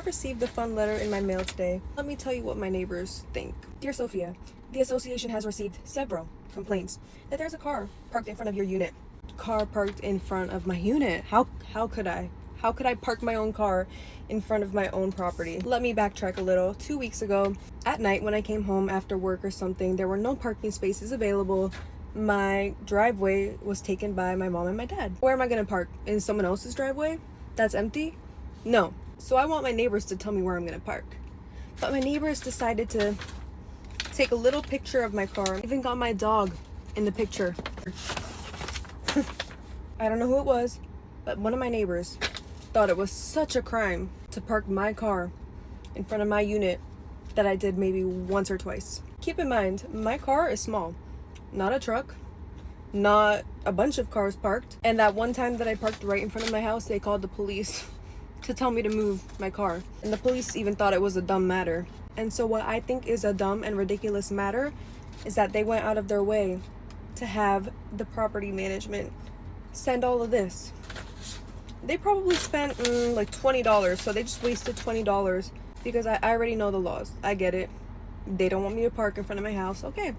I've received a fun letter in my mail today. Let me tell you what my neighbors think. Dear Sophia, the association has received several complaints that there's a car parked in front of your unit. Car parked in front of my unit? How could I? How could I park my own car in front of my own property? Let me backtrack a little. 2 weeks ago, at night when I came home after work or something, there were no parking spaces available. My driveway was taken by my mom and my dad. Where am I gonna park? In someone else's driveway that's empty? No. So I want my neighbors to tell me where I'm gonna park. But my neighbors decided to take a little picture of my car. Even got my dog in the picture. I don't know who it was, but one of my neighbors thought it was such a crime to park my car in front of my unit that I did maybe once or twice. Keep in mind, my car is small, not a truck, not a bunch of cars parked. And that one time that I parked right in front of my house, they called the police to tell me to move my car. And the police even thought it was a dumb matter. And so what I think is a dumb and ridiculous matter is that they went out of their way to have the property management send all of this. They probably spent like $20, so they just wasted $20 because I already know the laws. I get it. They don't want me to park in front of my house. Okay,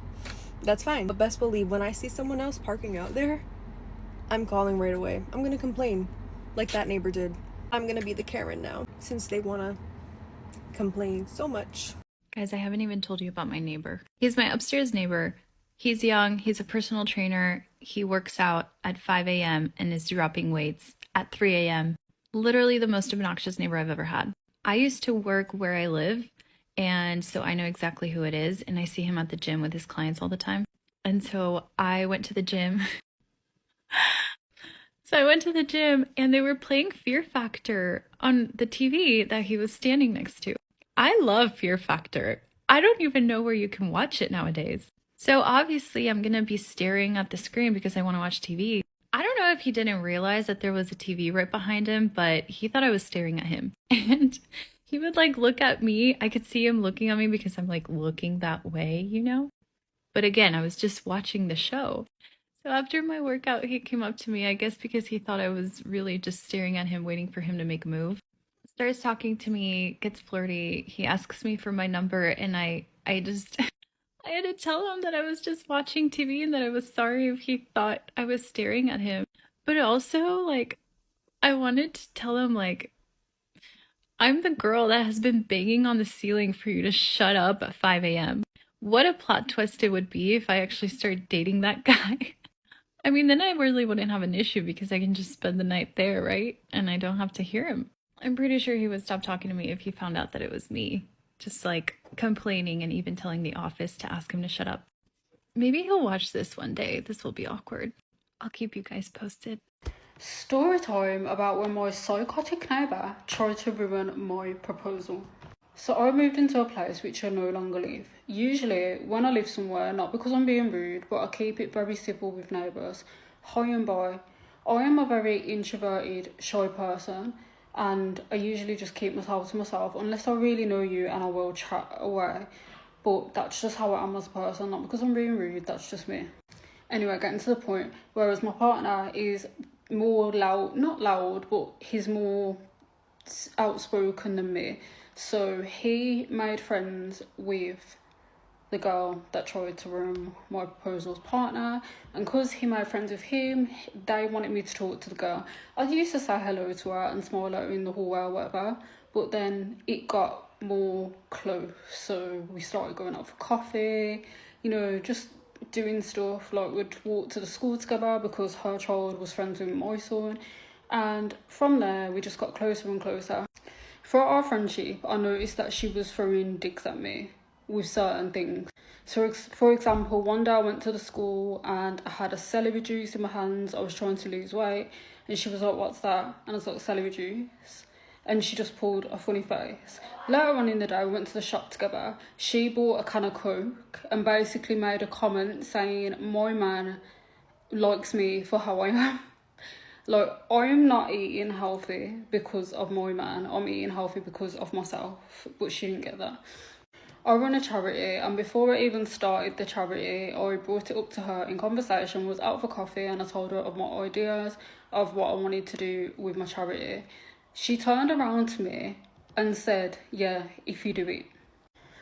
that's fine. But best believe when I see someone else parking out there, I'm calling right away. I'm gonna complain like that neighbor did. I'm gonna be the Karen now since they wanna complain so much. Guys, I haven't even told you about my neighbor. He's my upstairs neighbor. He's young, he's a personal trainer. He works out at 5 a.m. and is dropping weights at 3 a.m. Literally the most obnoxious neighbor I've ever had. I used to work where I live, and so I know exactly who it is, and I see him at the gym with his clients all the time. And so I went to the gym. And they were playing Fear Factor on the TV that he was standing next to. I love Fear Factor. I don't even know where you can watch it nowadays. So obviously I'm going to be staring at the screen because I want to watch TV. I don't know if he didn't realize that there was a TV right behind him, but he thought I was staring at him. And he would like look at me. I could see him looking at me because I'm like looking that way, you know? But again, I was just watching the show. So after my workout, he came up to me, I guess because he thought I was really just staring at him, waiting for him to make a move. Starts talking to me, gets flirty. He asks me for my number, and I just... I had to tell him that I was just watching TV and that I was sorry if he thought I was staring at him. But also, like, I wanted to tell him, like, I'm the girl that has been banging on the ceiling for you to shut up at 5 a.m. What a plot twist it would be if I actually started dating that guy. I mean, then I really wouldn't have an issue because I can just spend the night there, right? And I don't have to hear him. I'm pretty sure he would stop talking to me if he found out that it was me. Just like complaining and even telling the office to ask him to shut up. Maybe he'll watch this one day. This will be awkward. I'll keep you guys posted. Story time about when my psychotic neighbour tried to ruin my proposal. So I moved into a place which I no longer live. Usually when I live somewhere, not because I'm being rude, but I keep it very civil with neighbours. Hi and bye. I am a very introverted, shy person, and I usually just keep myself to myself unless I really know you and I will chat away. But that's just how I am as a person, not because I'm being rude, that's just me. Anyway, getting to the point, whereas my partner is more loud, not loud, but he's more outspoken than me. So he made friends with the girl that tried to ruin my proposal's partner, and because he made friends with him, they wanted me to talk to the girl. I used to say hello to her and smile at her in the hallway or whatever, but then it got more close, so we started going out for coffee, you know, just doing stuff, like we'd walk to the school together because her child was friends with my son, and from there we just got closer and closer. For our friendship, I noticed that she was throwing digs at me with certain things. So for example, one day I went to the school and I had a celery juice in my hands. I was trying to lose weight and she was like, "What's that?" And I was like, "Celery juice." And she just pulled a funny face. Later on in the day, we went to the shop together. She bought a can of Coke and basically made a comment saying, "My man likes me for how I am." Like, I'm not eating healthy because of my man. I'm eating healthy because of myself. But she didn't get that. I run a charity, and before I even started the charity, I brought it up to her in conversation, was out for coffee, and I told her of my ideas of what I wanted to do with my charity. She turned around to me and said, yeah, if you do it.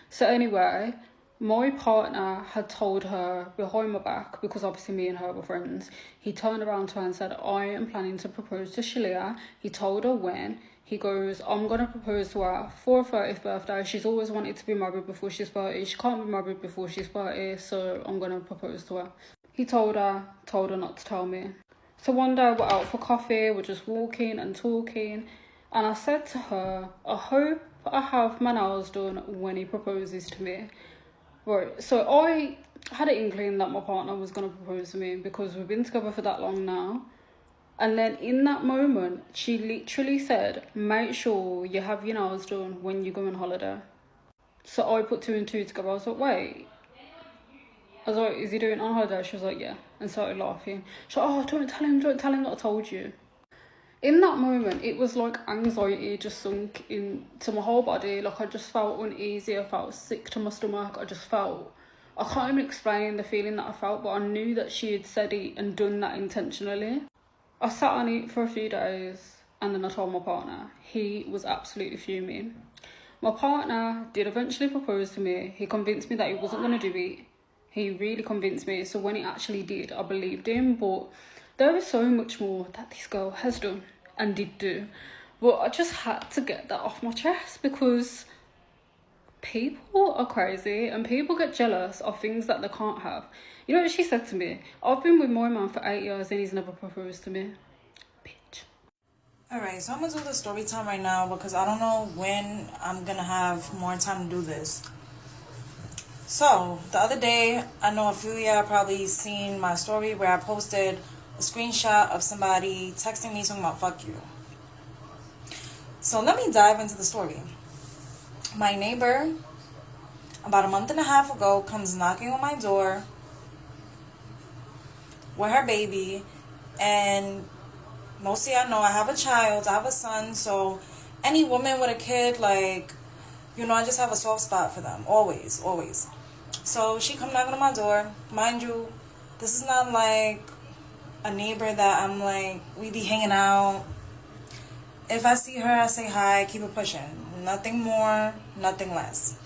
So anyway, my partner had told her behind my back, because obviously me and her were friends, he turned around to her and said, I am planning to propose to Shalia. He told her when. He goes, I'm going to propose to her for her 30th birthday. She's always wanted to be married before she's 30. She can't be married before she's 30, so I'm going to propose to her. He told her not to tell me. So one day we're out for coffee, we're just walking and talking, and I said to her, I hope I have my nails done when he proposes to me. Right, so I had an inkling that my partner was going to propose to me because we've been together for that long now. And then in that moment, she literally said, make sure you have your nails done when you go on holiday. So I put two and two together. I was like, wait. I was like, is he doing it on holiday? She was like, yeah. And started laughing. She's like, oh, don't tell him that I told you. In that moment, it was like anxiety just sunk into my whole body. Like, I just felt uneasy. I felt sick to my stomach. I can't even explain the feeling that I felt, but I knew that she had said it and done that intentionally. I sat on it for a few days and then I told my partner. He was absolutely fuming. My partner did eventually propose to me. He convinced me that he wasn't going to do it. He really convinced me. So when he actually did, I believed him. But there is so much more that this girl has done and did do. But I just had to get that off my chest because people are crazy and people get jealous of things that they can't have. You know what she said to me? I've been with my man for 8 years and he's never proposed to me. Bitch. Alright, so I'm gonna do the story time right now because I don't know when I'm gonna have more time to do this. So, the other day, I know a few of y'all probably seen my story where I posted a screenshot of somebody texting me talking about fuck you. So let me dive into the story. My neighbor, about a month and a half ago, comes knocking on my door with her baby, and most of y'all know I have a child, I have a son, so any woman with a kid, like, you know, I just have a soft spot for them, always. So she come knocking on my door. Mind you, this is not like a neighbor that I'm like, we be hanging out. If I see her, I say hi, keep it pushing. Nothing more, nothing less.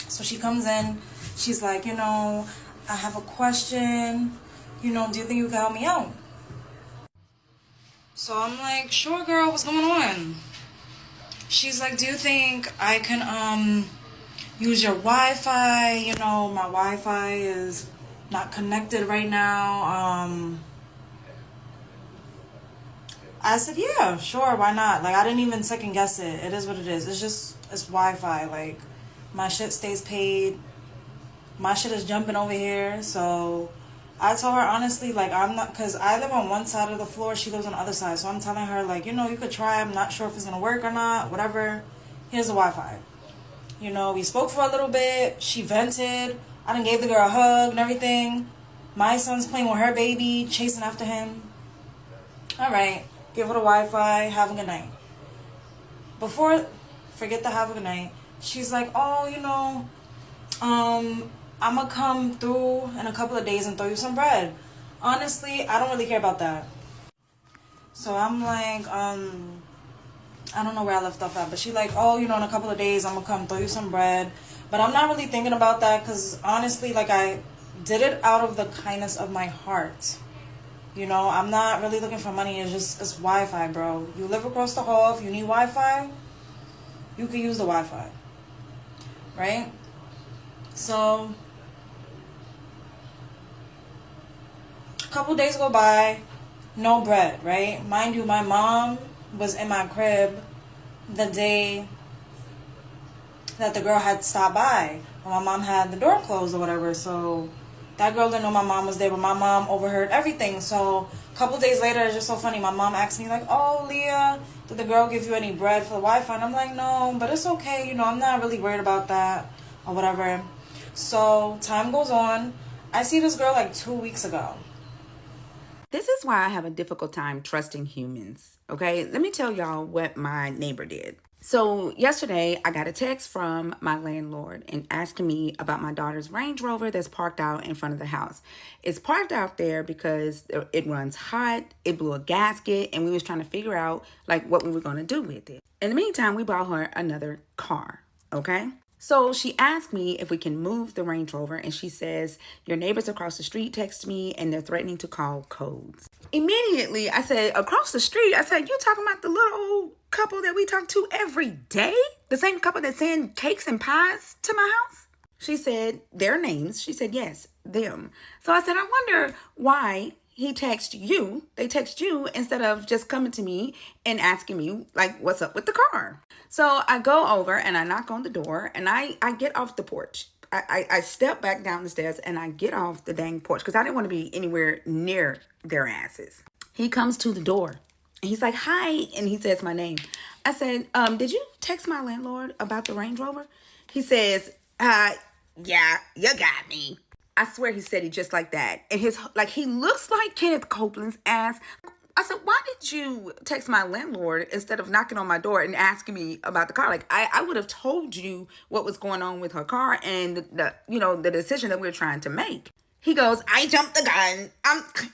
So she comes in, she's like, you know, I have a question. You know, do you think you can help me out? So I'm like, sure, girl, what's going on? She's like, do you think I can use your Wi-Fi? You know, my Wi-Fi is not connected right now. I said, yeah, sure, why not? Like, I didn't even second guess it. It is what it is. It's Wi-Fi. Like, my shit stays paid. My shit is jumping over here, so I told her honestly, like, I'm not, because I live on one side of the floor, she lives on the other side, so I'm telling her, like, you know, you could try, I'm not sure if it's going to work or not, whatever, here's the Wi-Fi. You know, we spoke for a little bit, she vented, I done gave the girl a hug and everything, my son's playing with her baby, chasing after him. Alright, give her the Wi-Fi, have a good night. Forget the have a good night, she's like, oh, you know, I'm gonna come through in a couple of days and throw you some bread. Honestly, I don't really care about that. So I'm like, I don't know where I left off at, but she like, oh, you know, in a couple of days, I'm gonna come throw you some bread. But I'm not really thinking about that because honestly, like, I did it out of the kindness of my heart. You know, I'm not really looking for money. It's Wi-Fi, bro. You live across the hall. If you need Wi-Fi, you can use the Wi-Fi. Right? So couple days go by, no bread, right? Mind you, my mom was in my crib the day that the girl had stopped by. My mom had the door closed or whatever, so that girl didn't know my mom was there, but my mom overheard everything. So a couple days later, it's just so funny, my mom asked me like, oh, Leah, did the girl give you any bread for the Wi-Fi? And I'm like, no, but it's okay, you know, I'm not really worried about that or whatever. So time goes on, I see this girl like 2 weeks ago. This is why I have a difficult time trusting humans, okay? Let me tell y'all what my neighbor did. So yesterday I got a text from my landlord and asking me about my daughter's Range Rover that's parked out in front of the house. It's parked out there because it runs hot, it blew a gasket, and we was trying to figure out like what we were going to do with it. In the meantime, we bought her another car, okay? So she asked me if we can move the Range Rover, and she says, your neighbors across the street text me and they're threatening to call codes. Immediately, I said, across the street? I said, you talking about the little old couple that we talk to every day? The same couple that send cakes and pies to my house? She said, their names. She said, yes, them. So I said, I wonder why they text you instead of just coming to me and asking me like, what's up with the car? So I go over and I knock on the door and I get off the porch. I step back down the stairs and I get off the dang porch because I didn't want to be anywhere near their asses. He comes to the door and he's like, hi. And he says my name. I said, did you text my landlord about the Range Rover? He says, yeah, you got me. I swear he said it just like that. And he looks like Kenneth Copeland's ass. I said, why did you text my landlord instead of knocking on my door and asking me about the car? Like, I would have told you what was going on with her car and the decision that we're trying to make. He goes, I jumped the gun.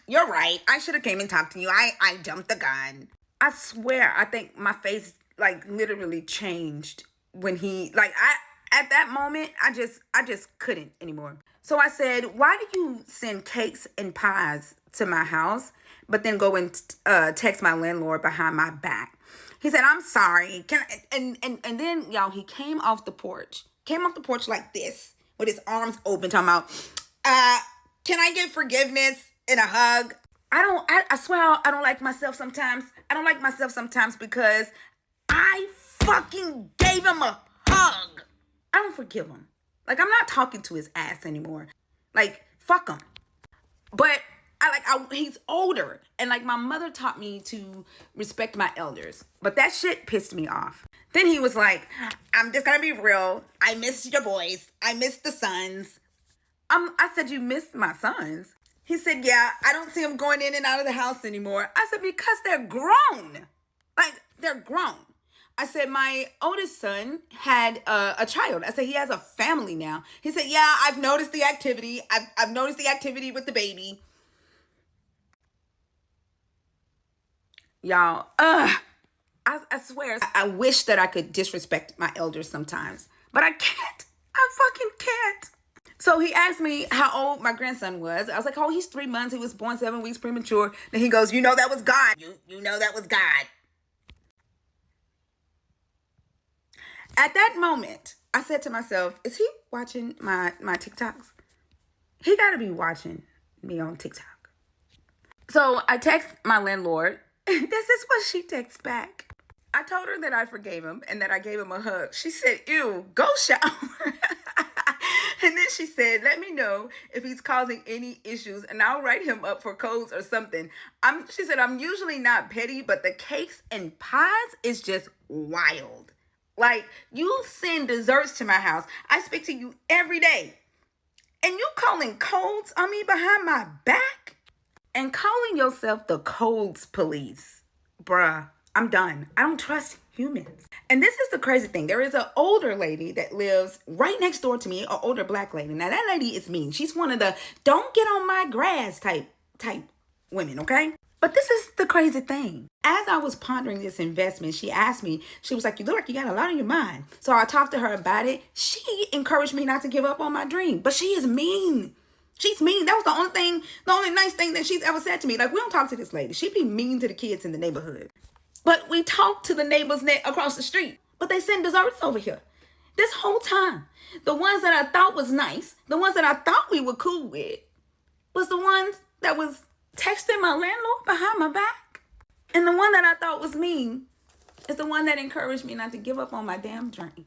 You're right. I should have came and talked to you. I jumped the gun. I swear, I think my face like literally changed when at that moment, I just couldn't anymore. So I said, why did you send cakes and pies to my house, but then go and text my landlord behind my back? He said, I'm sorry. And then, y'all, he came off the porch like this with his arms open, talking about, can I get forgiveness and a hug? I swear I don't like myself sometimes. I don't like myself sometimes because I fucking gave him a hug. I don't forgive him. Like, I'm not talking to his ass anymore. Like, fuck him. But he's older. And like, my mother taught me to respect my elders. But that shit pissed me off. Then he was like, I'm just gonna be real. I miss your boys. I miss the sons. I said, you miss my sons? He said, yeah, I don't see them going in and out of the house anymore. I said, because they're grown. Like, they're grown. I said, my oldest son had a child. I said, he has a family now. He said, yeah, I've noticed the activity. I've noticed the activity with the baby. Y'all, I swear, I wish that I could disrespect my elders sometimes. But I can't. I fucking can't. So he asked me how old my grandson was. I was like, oh, he's 3 months. He was born 7 weeks premature. Then he goes, you know that was God. You know that was God. At that moment, I said to myself, is he watching my TikToks? He got to be watching me on TikTok. So I text my landlord. This is what she texts back. I told her that I forgave him and that I gave him a hug. She said, ew, go shower. And then she said, let me know if he's causing any issues and I'll write him up for codes or something. She said, I'm usually not petty, but the cakes and pies is just wild. Like, you send desserts to my house. I speak to you every day. And you calling codes on me behind my back? And calling yourself the codes police. Bruh, I'm done. I don't trust humans. And this is the crazy thing. There is an older lady that lives right next door to me, an older black lady. Now, that lady is mean. She's one of the don't get on my grass type women, okay? But this is the crazy thing. As I was pondering this investment, she asked me, she was like, you look like you got a lot on your mind. So I talked to her about it. She encouraged me not to give up on my dream. But she is mean. She's mean. That was the only nice thing that she's ever said to me. Like, we don't talk to this lady. She be mean to the kids in the neighborhood. But we talk to the neighbors across the street. But they send desserts over here. This whole time, the ones that I thought was nice, the ones that I thought we were cool with, was the ones that was texting my landlord behind my back. And the one that I thought was mean is the one that encouraged me not to give up on my damn dream.